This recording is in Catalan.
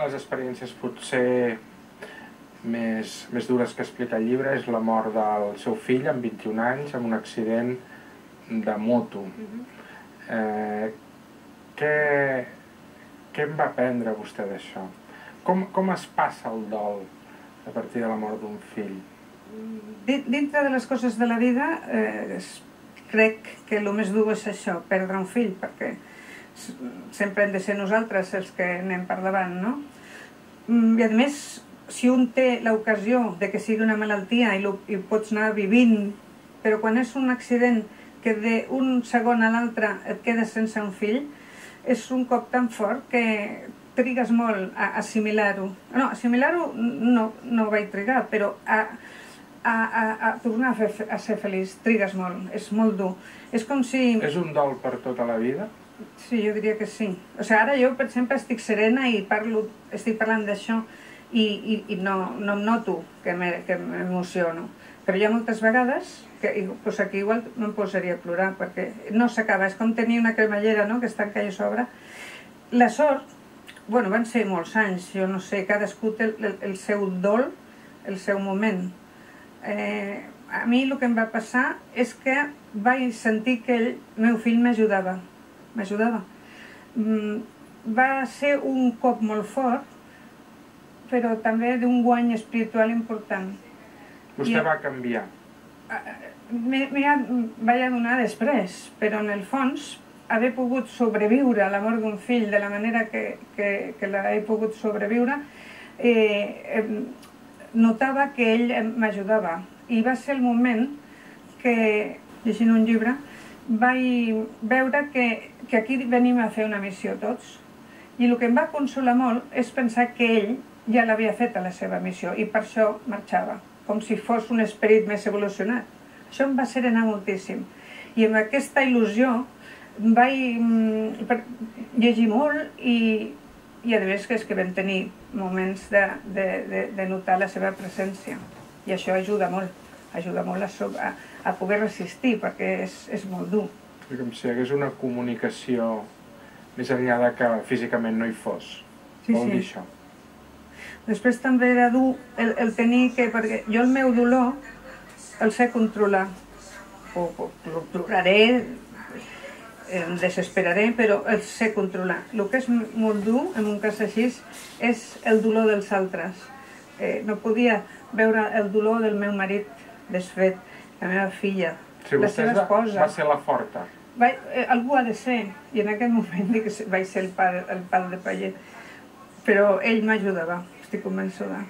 les experiències potser més dures que explica el llibre és la mort del seu fill amb 21 anys amb un accident de moto. Què en va aprendre vostè d'això? Com es passa el dol a partir de la mort d'un fill? Dintre de les coses de la vida, crec que el més dur és això, perdre un fill, perquè sempre hem de ser nosaltres els que anem per davant, no? I a més, si un té l'ocasió de que sigui una malaltia i pots anar vivint, però quan és un accident que d'un segon a l'altre et quedes sense un fill, és un cop tan fort que trigues molt a assimilar-ho. No, assimilar-ho no vaig trigar, però a tornar a ser feliç trigues molt, és molt dur. És com si... És un dol per tota la vida? Sí, jo diria que sí. O sigui, ara jo, per exemple, estic serena i estic parlant d'això i no em noto que m'emociono. Però hi ha moltes vegades que aquí igual me'n posaria a plorar perquè no s'acaba. És com tenir una cremallera que es tanca i s'obre. La sort, bueno, van ser molts anys, jo no sé, cadascú té el seu dol, el seu moment. A mi el que em va passar és que vaig sentir que el meu fill m'ajudava. Va ser un cop molt fort, però també d'un guany espiritual important. Vostè va canviar? Vaig adonar després, però en el fons, haver pogut sobreviure a la mort d'un fill de la manera que l'he pogut sobreviure, notava que ell m'ajudava. I va ser el moment que, llegint un llibre, vaig veure que aquí venim a fer una missió tots. I el que em va consolar molt és pensar que ell ja l'havia fet a la seva missió i per això marxava, com si fos un esperit més evolucionat. Això em va serenar moltíssim. I amb aquesta il·lusió vaig llegir molt i a més que vam tenir moments de notar la seva presència. I això ajuda molt a poder resistir, perquè és molt dur. És com si hi hagués una comunicació més enllà de que físicament no hi fos. Vol dir això? Després també era dur el tenir que... Perquè jo el meu dolor el sé controlar. Ploraré, em desesperaré, però el sé controlar. El que és molt dur, en un cas així, és el dolor dels altres. No podia veure el dolor del meu marit desfet, la meva filla, la seva esposa. Va ser la forta. Algú ha de ser, i en aquest moment vaig ser el pal de paller, però ell m'ajudava, estic convençuda.